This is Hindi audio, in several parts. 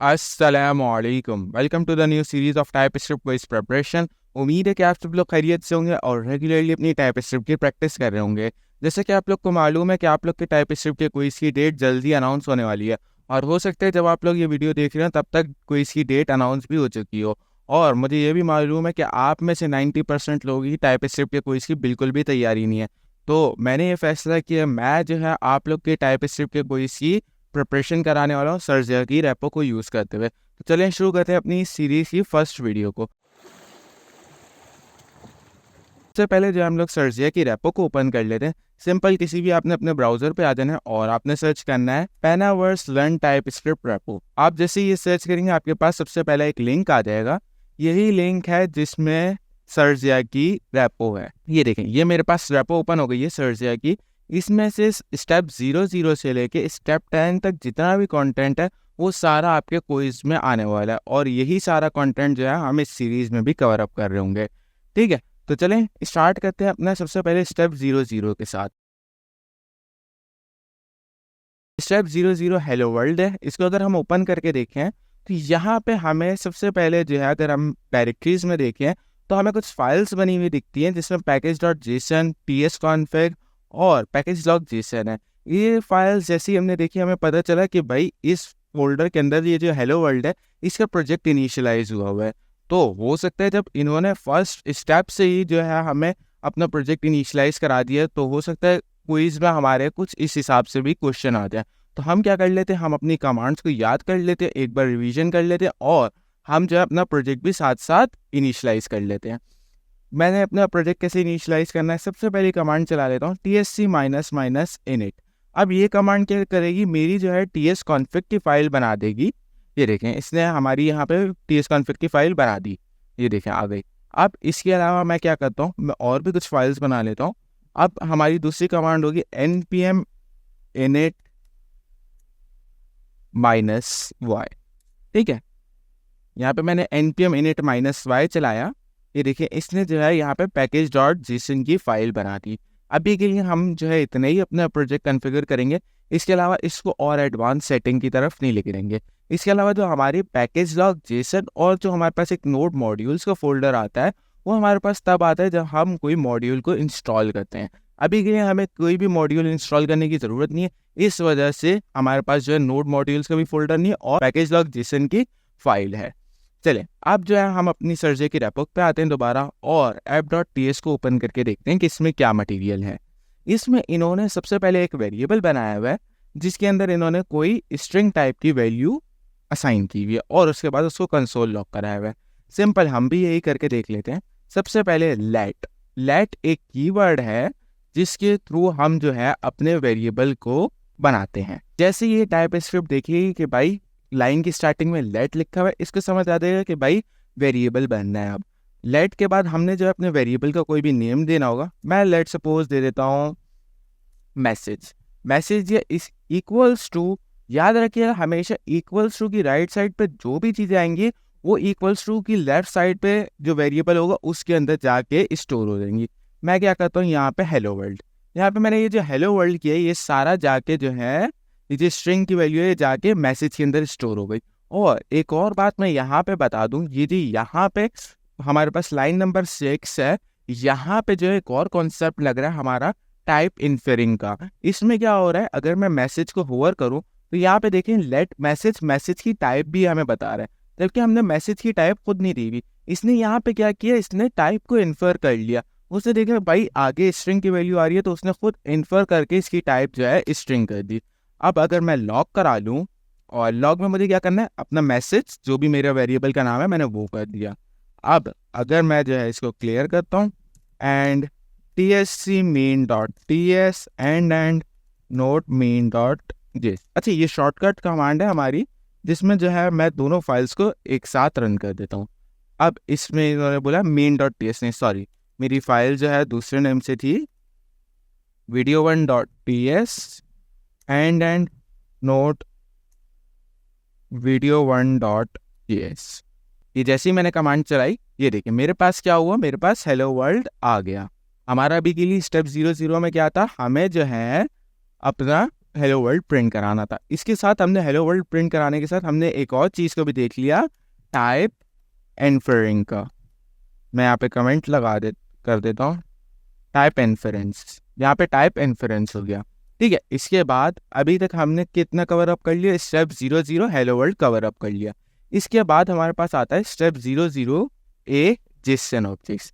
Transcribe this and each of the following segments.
अस्सलामुअलैकुम। Welcome to the new series of TypeScript quiz preparation. उम्मीद है कि आप सब लोग खैरियत से होंगे और रेगुलरली अपनी टाइपस्क्रिप्ट की प्रैक्टिस कर रहे होंगे। जैसे कि आप लोग को मालूम है कि आप लोग के टाइपस्क्रिप्ट के क्विज की डेट जल्दी अनाउंस होने वाली है और हो सकता है जब आप लोग ये वीडियो देख रहे हैं तब तक क्विज की डेट अनाउंस भी हो चुकी हो। और मुझे ये भी मालूम है कि आप में से 90% लोगों की टाइपस्क्रिप्ट के क्विज की बिल्कुल भी तैयारी नहीं है। तो मैंने ये फैसला किया, मैं जो है आप लोग के टाइपस्क्रिप्ट के क्विज की प्रिपरेशन कराने वाला हूँ सर्जिया की रेपो को यूज़ करते हुए। तो चलें शुरू करते हैं अपनी सीरीज की फर्स्ट वीडियो को। सबसे पहले जो हम लोग सर्जिया की रेपो को ओपन कर लेते हैं। सिंपल, किसी भी आपने अपने ब्राउजर पे आ जाना है और आपने सर्च करना है पेनावर्स लर्न टाइपस्क्रिप्ट रेपो। आप जैसे ये सर्च करेंगे आपके पास सबसे पहले एक लिंक आ जाएगा। यही लिंक है जिसमें सर्जिया की रेपो है। ये देखें, ये मेरे पास रेपो ओपन हो गई है सर्जिया की। इसमें से स्टेप 00 से लेके स्टेप 10 तक जितना भी कंटेंट है वो सारा आपके क्विज में आने वाला है और यही सारा कंटेंट जो है हम इस सीरीज में भी कवर अप कर रहे होंगे। ठीक है, तो चलें स्टार्ट करते हैं अपना सबसे पहले स्टेप 00 के साथ। स्टेप 00 हेलो वर्ल्ड है। इसको अगर हम ओपन करके देखें तो यहाँ पे हमें सबसे पहले जो है, अगर हम डायरेक्टरीज में देखें तो हमें कुछ फाइल्स बनी हुई दिखती हैं जिसमें package.json, tsconfig और package.json है। ये फाइल्स जैसी हमने देखी हमें पता चला कि भाई इस फोल्डर के अंदर ये जो हेलो वर्ल्ड है इसका प्रोजेक्ट इनिशियलाइज हुआ है। तो हो सकता है जब इन्होंने फर्स्ट स्टेप से ही जो है हमें अपना प्रोजेक्ट इनिशियलाइज करा दिया तो हो सकता है क्विज में हमारे कुछ इस हिसाब से भी क्वेश्चन आ जाए। तो हम क्या कर लेते हैं, हम अपनी कमांड्स को याद कर लेते हैं, एक बार रिवीजन कर लेते हैं और हम जो है अपना प्रोजेक्ट भी साथ साथ इनिशियलाइज कर लेते हैं। मैंने अपना प्रोजेक्ट कैसे इनिशियलाइज करना है, सबसे पहली कमांड चला लेता हूँ tsc-init। अब ये कमांड क्या करेगी, मेरी जो है tsconfig की फाइल बना देगी। ये देखें, इसने हमारी यहाँ पे tsconfig की फाइल बना दी। ये देखें आ गई। अब इसके अलावा मैं क्या करता हूँ, मैं और भी कुछ फाइल्स बना लेता हूँ। अब हमारी दूसरी कमांड होगी npm init -y। ठीक है, यहाँ पे मैंने npm init -y चलाया। ये देखिए इसने जो है यहाँ पे package.json की फाइल बना दी। अभी के लिए हम जो है इतने ही अपना प्रोजेक्ट कॉन्फ़िगर करेंगे, इसके अलावा इसको और एडवांस सेटिंग की तरफ नहीं लेके जाएंगे। इसके अलावा जो हमारी package.json और जो हमारे पास एक नोड मॉड्यूल्स का फोल्डर आता है वो हमारे पास तब आता है जब हम कोई मॉड्यूल को इंस्टॉल करते हैं। अभी के लिए हमें कोई भी मॉड्यूल इंस्टॉल करने की ज़रूरत नहीं है, इस वजह से हमारे पास जो है नोड मॉड्यूल्स का भी फोल्डर नहीं है और package.json की फाइल है। चलें अब जो है हम अपनी सर्जिया की रेपो पे आते हैं दोबारा और app.ts को ओपन करके देखते हैं कि इसमें क्या मटेरियल है। इसमें इन्होंने सबसे पहले एक वेरिएबल बनाया हुआ है जिसके अंदर इन्होंने कोई स्ट्रिंग टाइप की वैल्यू असाइन की हुई है और उसके बाद उसको कंसोल लॉक कराया हुआ है। सिंपल, हम भी यही करके देख लेते हैं। सबसे पहले लेट एक कीवर्ड है जिसके थ्रू हम जो है अपने वेरिएबल को बनाते हैं। जैसे ये टाइपस्क्रिप्ट देखिए कि भाई लाइन की स्टार्टिंग में लेट लिखा हुआ है, इसको समझ आ जाएगा कि भाई वेरिएबल बनना है। अब लेट के बाद हमने जो है अपने वेरिएबल का कोई भी नेम देना होगा। मैं लेट सपोज दे देता हूँ मैसेज या इस इक्वल्स टू। याद रखिएगा हमेशा इक्वल्स टू की राइट साइड पे जो भी चीज़ें आएंगी वो इक्वल्स टू की लेफ्ट साइड पे जो वेरिएबल होगा उसके अंदर जाके स्टोर हो जाएंगी। मैं क्या करता हूँ, यहाँ पे हेलो वर्ल्ड, यहाँ पे मैंने ये जो हेलो वर्ल्ड किया है ये सारा जाके जो है ये जो स्ट्रिंग की वैल्यू है जाके मैसेज के अंदर स्टोर हो गई। और एक और बात मैं यहाँ पे बता दूँ, ये जो यहाँ पे हमारे पास लाइन नंबर 6 है, यहाँ पे जो है एक और कॉन्सेप्ट लग रहा है हमारा टाइप इन्फेरिंग का। इसमें क्या हो रहा है, अगर मैं मैसेज को होवर करूँ तो यहाँ पे देखें लेट मैसेज की टाइप भी हमें बता रहा है, जबकि हमने मैसेज की टाइप खुद नहीं दी हुई। इसने यहाँ पे क्या किया, इसने टाइप को इन्फर कर लिया। उसने देखा भाई आगे स्ट्रिंग की वैल्यू आ रही है तो उसने खुद इन्फर करके इसकी टाइप जो है स्ट्रिंग कर दी। अब अगर मैं लॉग करा लूँ और लॉग में मुझे क्या करना है, अपना मैसेज जो भी मेरा वेरिएबल का नाम है मैंने वो कर दिया। अब अगर मैं जो है इसको क्लियर करता हूँ and tsc main.ts and note main.js। अच्छा, ये शॉर्टकट कमांड है हमारी जिसमें जो है मैं दोनों फाइल्स को एक साथ रन कर देता हूँ। अब इसमें इन्होंने बोला main.ts, नहीं सॉरी, मेरी फाइल जो है दूसरे नेम से थी video1.ts एंड नोट video1.js। ये जैसे ही मैंने कमांड चलाई ये देखिए मेरे पास क्या हुआ, मेरे पास हेलो वर्ल्ड आ गया। हमारा अभी के लिए स्टेप 00 में क्या था, हमें जो है अपना हेलो वर्ल्ड प्रिंट कराना था। इसके साथ हमने हेलो वर्ल्ड प्रिंट कराने के साथ हमने एक और चीज़ को भी देख लिया, टाइप इन्फरेंस का। मैं यहाँ पे कमेंट कर देता हूँ, टाइप इन्फरेंस, यहाँ पे टाइप इन्फरेंस हो गया। ठीक है, इसके बाद अभी तक हमने कितना कवर अप कर लिया, step 0 hello world cover up कर लिया। इसके बाद हमारे पास आता है स्टेप 0 ए जेसन ऑब्जेक्ट्स।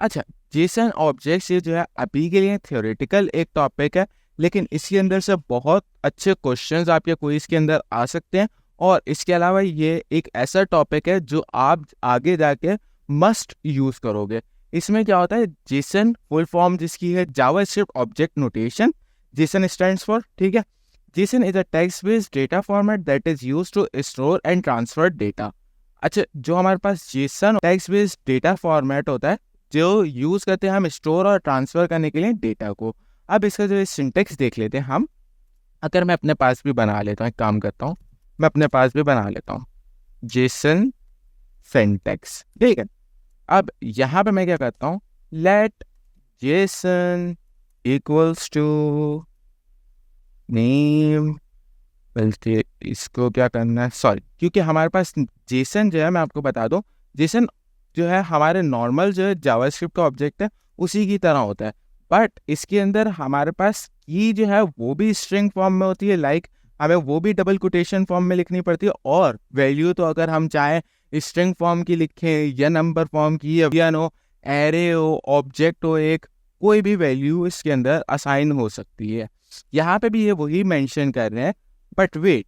अच्छा, जेसन ऑब्जेक्ट्स ये जो है अभी के लिए थ्योरेटिकल एक टॉपिक है, लेकिन इसके अंदर से बहुत अच्छे क्वेश्चंस आपके क्विज के अंदर आ सकते हैं। और इसके अलावा ये एक ऐसा टॉपिक है जो आप आगे जाके मस्ट यूज करोगे। इसमें क्या होता है, जेसन फुल फॉर्म जिसकी है JavaScript object notation, JSON stands for, ठीक है। JSON is a text based data format that is used to store and transfer data. अच्छा, जो हमारे पास JSON text based data format होता है जो यूज करते हैं हम स्टोर और ट्रांसफर करने के लिए डेटा को। अब इसका जो सिंटेक्स देख लेते हैं हम। अगर मैं अपने पास भी बना लेता हूँ, एक काम करता हूँ, मैं अपने पास भी बना लेता हूँ जेसन सिंटेक्स, ठीक है। अब यहाँ पे मैं क्या करता हूँ, let JSON equals to name, बल्कि इसको क्या करना है, सॉरी, क्योंकि हमारे पास जेसन जो है, मैं आपको बता दूं, जेसन जो है हमारे नॉर्मल जो है जावास्क्रिप्ट का ऑब्जेक्ट है उसी की तरह होता है, बट इसके अंदर हमारे पास की जो है वो भी स्ट्रिंग फॉर्म में होती है, लाइक हमें वो भी डबल कोटेशन फॉर्म में लिखनी पड़ती है। और वैल्यू तो अगर हम चाहें स्ट्रिंग फॉर्म की लिखें या नंबर फॉर्म की या नो एरे हो, ऑब्जेक्ट हो, एक कोई भी वैल्यू इसके अंदर असाइन हो सकती है। यहाँ पे भी ये वही मेंशन कर रहे हैं, बट वेट,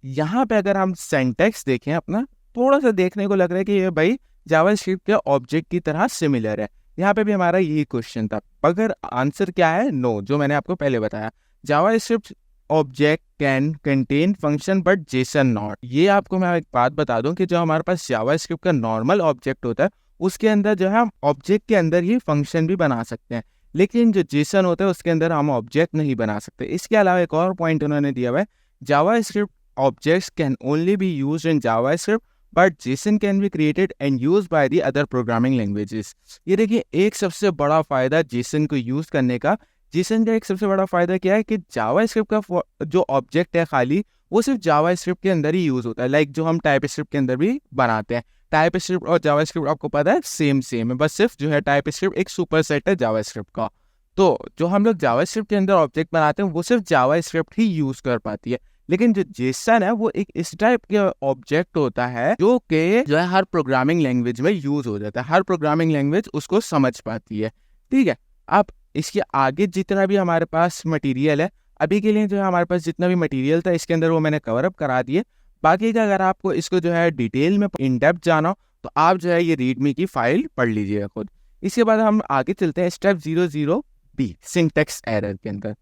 यहाँ पे अगर हम सिंटैक्स देखें अपना, थोड़ा सा देखने को लग रहा है कि ये भाई जावास्क्रिप्ट के ऑब्जेक्ट की तरह सिमिलर है। यहाँ पे भी हमारा यही क्वेश्चन था, मगर आंसर क्या है, नो, जो मैंने आपको पहले बताया, JavaScript object can contain function but Jason not. ये आपको मैं एक बात बता दूं कि जो हमारे पास जावास्क्रिप्ट का नॉर्मल ऑब्जेक्ट होता है उसके अंदर जो है हम ऑब्जेक्ट के अंदर ही फंक्शन भी बना सकते हैं, लेकिन जो जेसन होता है उसके अंदर हम ऑब्जेक्ट नहीं बना सकते। इसके अलावा एक और पॉइंट उन्होंने दिया हुआ है, JavaScript objects can only be used in JavaScript, but JSON can be created and used by the other programming languages। ये देखिए, एक सबसे बड़ा फायदा JSON को यूज करने का, JSON का एक सबसे बड़ा फायदा क्या है कि JavaScript का जो ऑब्जेक्ट है खाली वो सिर्फ JavaScript के अंदर ही यूज होता है, लाइक जो हम TypeScript के अंदर भी बनाते हैं। TypeScript और JavaScript आपको पता है सेम है, बस सिर्फ जो है TypeScript एक सुपर सेट है JavaScript का। तो जो हम लोग JavaScript के अंदर ऑब्जेक्ट बनाते हैं वो सिर्फ JavaScript ही यूज कर पाती है, लेकिन जो जेसन है वो एक इस टाइप के ऑब्जेक्ट होता है जो कि जो है हर प्रोग्रामिंग लैंग्वेज में यूज हो जाता है, हर प्रोग्रामिंग लैंग्वेज उसको समझ पाती है, ठीक है। अब इसके आगे जितना भी हमारे पास मटेरियल है, अभी के लिए जो है हमारे पास जितना भी मटेरियल था इसके अंदर वो मैंने कवर अप करा दिए। बाकी का अगर आपको इसको जो है डिटेल में इन डेप्थ जाना हो तो आप जो है ये रीडमी की फाइल पढ़ लीजिएगा खुद। इसके बाद हम आगे चलते हैं स्टेप 0 बी सिंटेक्स एरर के अंदर।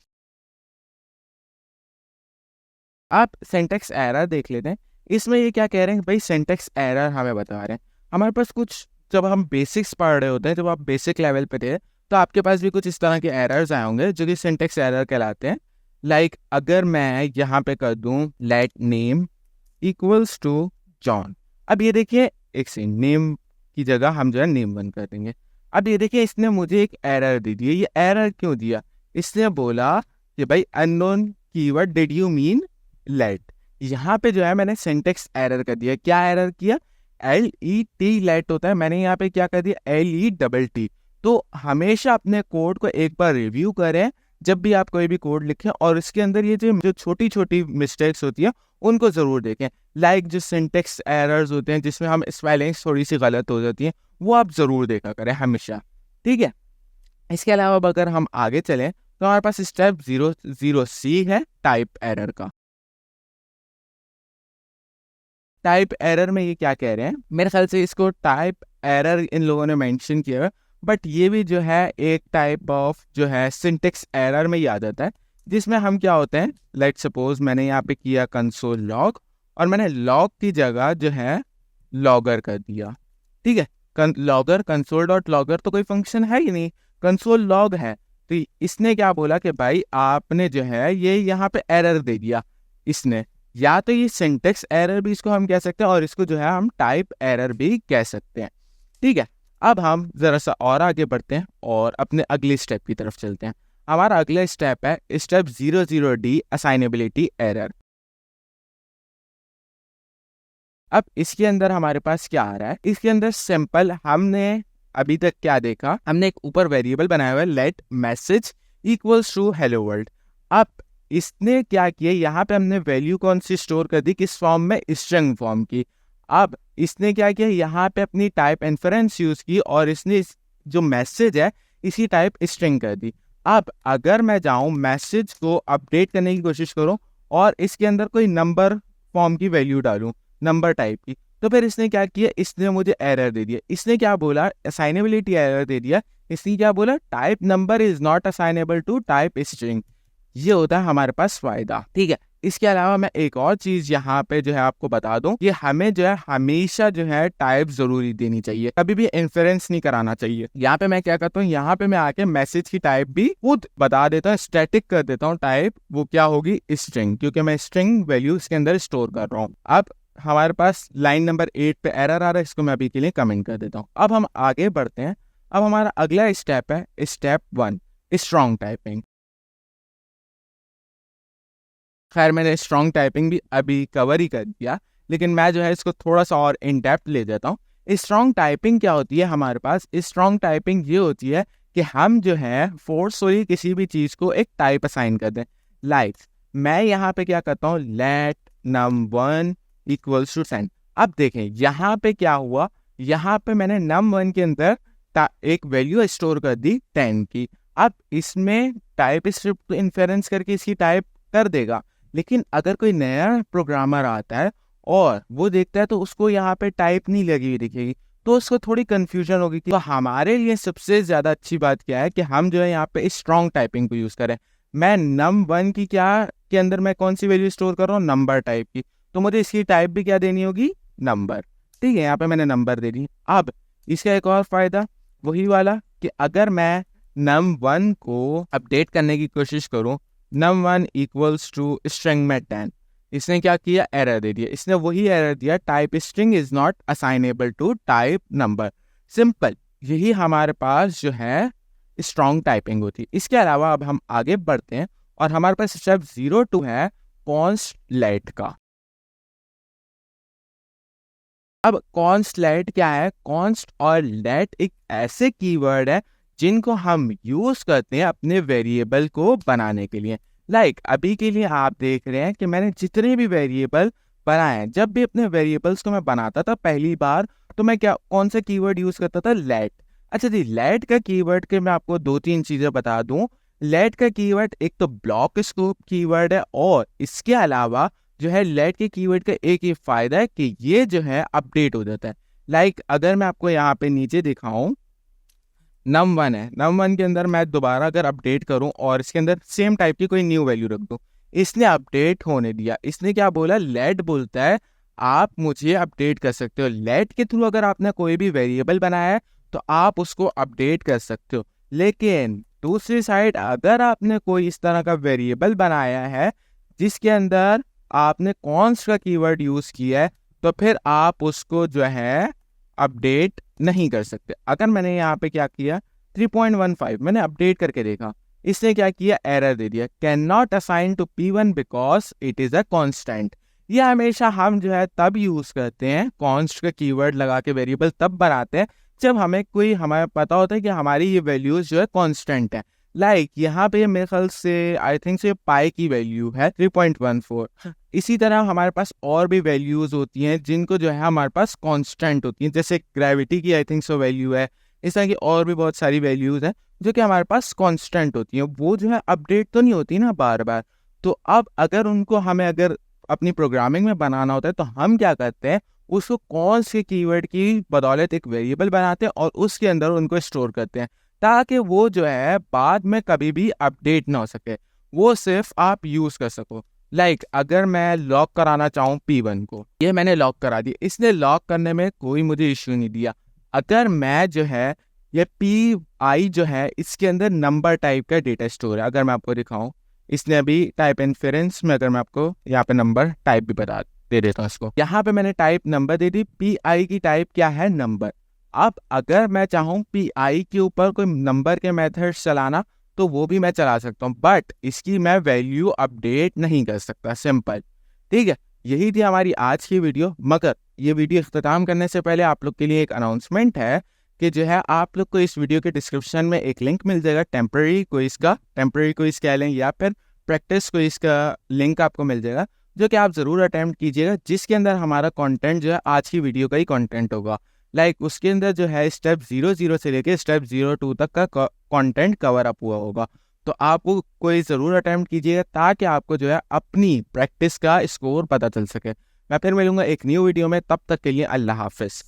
आप सिंटेक्स एरर देख लेते हैं। इसमें ये क्या कह रहे हैं भाई, सिंटेक्स एरर हमें बता रहे हैं। हमारे पास कुछ, जब हम बेसिक्स पढ़ रहे होते हैं, जब आप बेसिक लेवल पे थे तो आपके पास भी कुछ इस तरह के एरर्स आए होंगे जो कि सिंटेक्स एरर कहलाते हैं। लाइक अगर मैं यहाँ पे कर दूँ let name equals to John, अब ये देखिए एक से नेम की जगह हम जो है नेम 1 कर देंगे। अब ये देखिए इसने मुझे एक एरर दे दिया। ये एरर क्यों दिया, इसने बोला कि भाई unknown keyword did you mean let. यहाँ पे जो है मैंने सिंटेक्स एरर कर दिया। क्या एरर किया, LET लेट होता है, मैंने यहाँ पे क्या कर दिया LETT। तो हमेशा अपने कोड को एक बार रिव्यू करें जब भी आप कोई भी कोड लिखें, और इसके अंदर ये जो छोटी छोटी मिस्टेक्स होती है उनको जरूर देखें। लाइक जो सिंटेक्स एरर्स होते हैं जिसमें हम स्पेलिंग्स थोड़ी सी गलत हो जाती हैं, वो आप जरूर देखा करें हमेशा, ठीक है। इसके अलावा अगर हम आगे चलें तो हमारे पास स्टेप 0 है टाइप एरर का। टाइप एरर में ये क्या कह रहे हैं, मेरे ख्याल से इसको टाइप एरर इन लोगों ने मेंशन किया है, बट ये भी जो है एक टाइप ऑफ जो है सिंटेक्स एरर में ही आ जाता है, जिसमें हम क्या होते हैं, लेट सपोज मैंने यहाँ पे किया कंसोल लॉग और मैंने लॉग की जगह जो है लॉगर कर दिया, ठीक है। लॉगर कंसोल डॉट लॉगर तो कोई फंक्शन है ही नहीं, कंसोल लॉग है। तो इसने क्या बोला कि भाई आपने जो है ये यहाँ पे एरर दे दिया इसने, या तो ये सिंटेक्स एरर भी इसको हम कह सकते हैं और इसको जो है हम टाइप एरर भी कह सकते हैं, ठीक है। अब हम जरा सा और आगे बढ़ते हैं और अपने अगले स्टेप की तरफ चलते हैं। हमारा अगला स्टेप है स्टेप 00D असाइनेबिलिटी एरर। अब इसके अंदर हमारे पास क्या आ रहा है, इसके अंदर सिंपल हमने अभी तक क्या देखा, हमने एक ऊपर वेरिएबल बनाया हुआ है let message equals to hello world. अब इसने क्या किया, यहाँ पे हमने वैल्यू कौन सी स्टोर कर दी, किस फॉर्म में, स्ट्रिंग फॉर्म की। अब इसने क्या किया, यहाँ पे अपनी टाइप इन्फरेंस यूज की और इसने जो मैसेज है इसी टाइप स्ट्रिंग कर दी। अब अगर मैं जाऊँ मैसेज को अपडेट करने की कोशिश करूँ और इसके अंदर कोई नंबर फॉर्म की वैल्यू डालूं, नंबर टाइप की, तो फिर इसने क्या किया, इसने मुझे एरर दे दिया। इसने क्या बोला, असाइनेबिलिटी एरर दे दिया। इसने क्या बोला, type number is not assignable to type string. ये होता है हमारे पास फायदा, ठीक है। इसके अलावा मैं एक और चीज यहाँ पे जो है आपको बता दूं, ये हमें जो है हमेशा जो है टाइप जरूरी देनी चाहिए, कभी भी इन्फरेंस नहीं कराना चाहिए। यहाँ पे मैं क्या करता हूँ, यहाँ पे मैं आके मैसेज की टाइप भी खुद बता देता हूँ, स्टैटिक कर देता हूँ टाइप, वो क्या होगी, स्ट्रिंग, क्योंकि मैं स्ट्रिंग वैल्यू इसके अंदर स्टोर कर रहा हूँ। अब हमारे पास लाइन नंबर 8 पे एरर आ रहा है, इसको मैं अभी के लिए कमेंट कर देता हूँ। अब हम आगे बढ़ते हैं। अब हमारा अगला स्टेप है स्टेप 1 स्ट्रॉन्ग टाइपिंग। खैर मैंने स्ट्रॉन्ग टाइपिंग भी अभी कवर ही कर दिया, लेकिन मैं जो है इसको थोड़ा सा और इन डेप्थ ले देता हूँ। स्ट्रॉन्ग टाइपिंग क्या होती है हमारे पास, स्ट्रॉन्ग टाइपिंग ये होती है कि हम जो है फोर्सफुली किसी भी चीज़ को एक टाइप असाइन कर दें। लाइक मैं यहाँ पे क्या करता हूँ, लेट num1 इक्वल्स टू 10। अब देखें यहाँ पे क्या हुआ, यहाँ पे मैंने num1 के अंदर एक वैल्यू स्टोर कर दी 10 की। अब इसमें टाइप स्क्रिप्ट इन्फेरेंस करके इसकी टाइप कर देगा, लेकिन अगर कोई नया प्रोग्रामर आता है और वो देखता है तो उसको यहाँ पे टाइप नहीं लगी हुई दिखेगी, तो उसको थोड़ी कंफ्यूजन होगी। तो हमारे लिए सबसे ज़्यादा अच्छी बात क्या है कि हम जो है यहाँ पे स्ट्रॉन्ग टाइपिंग को यूज़ करें। मैं num1 की क्या के अंदर मैं कौन सी वैल्यू स्टोर कर रहा हूँ, नंबर टाइप की, तो मुझे इसकी टाइप भी क्या देनी होगी, नंबर, ठीक है। यहाँ पे मैंने नंबर दे दी। अब इसका एक और फायदा वही वाला कि अगर मैं num1 को अपडेट करने की कोशिश करूँ, num1 इक्वल्स टू स्ट्रिंग में 10, इसने क्या किया, एरर दे दिया। इसने वही एरर दिया, type string is not assignable to type number. Simple, यही हमारे पास जो है स्ट्रॉन्ग टाइपिंग होती है। इसके अलावा अब हम आगे बढ़ते हैं और हमारे पास स्टेप 02 है कॉन्स्ट लेट का। अब कॉन्स्ट लेट क्या है, कॉन्स्ट और लेट एक ऐसे कीवर्ड है जिनको हम यूज करते हैं अपने वेरिएबल को बनाने के लिए। लाइक अभी के लिए आप देख रहे हैं कि मैंने जितने भी वेरिएबल बनाए हैं, जब भी अपने वेरिएबल्स को मैं बनाता था पहली बार, तो मैं क्या कौन सा कीवर्ड यूज करता था, लेट। अच्छा जी, लेट का कीवर्ड के मैं आपको 2-3 चीजें बता दूं। लेट का कीवर्ड एक तो ब्लॉक स्कोप कीवर्ड है, और इसके अलावा जो है लेट के कीवर्ड का एक ही फायदा है कि ये जो है अपडेट हो जाता है। लाइक अगर मैं आपको यहाँ पे नीचे दिखाऊं, num1 है, num1 के अंदर मैं दोबारा अगर अपडेट करूं और इसके अंदर सेम टाइप की कोई न्यू वैल्यू रख दूं, इसने अपडेट होने दिया। इसने क्या बोला, लेट बोलता है आप मुझे अपडेट कर सकते हो। लेट के थ्रू अगर आपने कोई भी वेरिएबल बनाया है तो आप उसको अपडेट कर सकते हो। लेकिन दूसरी साइड अगर आपने कोई इस तरह का वेरिएबल बनाया है जिसके अंदर आपने कॉन्स्ट का कीवर्ड यूज किया है, तो फिर आप उसको जो है अपडेट नहीं कर सकते। अगर मैंने यहाँ पे क्या किया, 3.15 मैंने अपडेट करके देखा, इसने क्या किया, एरर दे दिया, can not assign to P1 because it is a constant. ये हमेशा हम जो है तब यूज करते हैं, कॉन्स्ट का कीवर्ड लगा के वेरिएबल तब बनाते हैं जब हमें पता होता है कि हमारी ये वैल्यूज जो है कॉन्स्टेंट है। लाइक यहाँ पे मेरे ख्याल से आई थिंक से पाई की वैल्यू है 3.14। इसी तरह हमारे पास और भी वैल्यूज होती हैं जिनको जो है हमारे पास कांस्टेंट होती हैं, जैसे ग्रेविटी की आई थिंक सो वैल्यू है। इस तरह की और भी बहुत सारी वैल्यूज हैं जो कि हमारे पास कांस्टेंट होती हैं, वो जो है अपडेट तो नहीं होती ना बार बार। तो अब अगर उनको हमें अगर अपनी प्रोग्रामिंग में बनाना होता है तो हम क्या करते हैं, उसको कौन से कीवर्ड की बदौलत एक वेरिएबल बनाते हैं और उसके अंदर उनको स्टोर करते हैं, ताकि वो जो है बाद में कभी भी अपडेट ना हो सके, वो सिर्फ आप यूज कर सको। लाइक अगर मैं लॉक कराना चाहूँ P1 को, ये मैंने लॉक करा दिया, इसने लॉक करने में कोई मुझे इश्यू नहीं दिया। अगर मैं जो है ये PI जो है इसके अंदर नंबर टाइप का डेटा स्टोर है, अगर मैं आपको दिखाऊं, इसने अभी टाइप इन्फेरेंस में अगर मैं आपको यहाँ पे नंबर टाइप भी बता दे देता हूँ इसको, यहाँ पे मैंने टाइप नंबर दे दी, PI की टाइप क्या है, नंबर। अब अगर मैं चाहूँ PI के ऊपर कोई नंबर के मेथड्स चलाना, तो वो भी मैं चला सकता हूँ, बट इसकी मैं वैल्यू अपडेट नहीं कर सकता, सिंपल। ठीक है, यही थी हमारी आज की वीडियो। मगर ये वीडियो इख्तिताम करने से पहले आप लोग के लिए एक अनाउंसमेंट है कि जो है आप लोग को इस वीडियो के डिस्क्रिप्शन में एक लिंक मिल जाएगा टेम्पररी क्विज कह लें या फिर प्रैक्टिस क्विज का लिंक आपको मिल जाएगा, जो कि आप ज़रूर अटेम्प्ट कीजिएगा, जिसके अंदर हमारा कंटेंट जो है आज की वीडियो का ही कंटेंट होगा। उसके अंदर जो है स्टेप 0 से लेके स्टेप 02 तक का कंटेंट कवर अप हुआ होगा। तो आप वो कोई ज़रूर अटेम्प्ट कीजिएगा ताकि आपको जो है अपनी प्रैक्टिस का स्कोर पता चल सके। मैं फिर मिलूंगा एक न्यू वीडियो में, तब तक के लिए अल्लाह हाफिज़।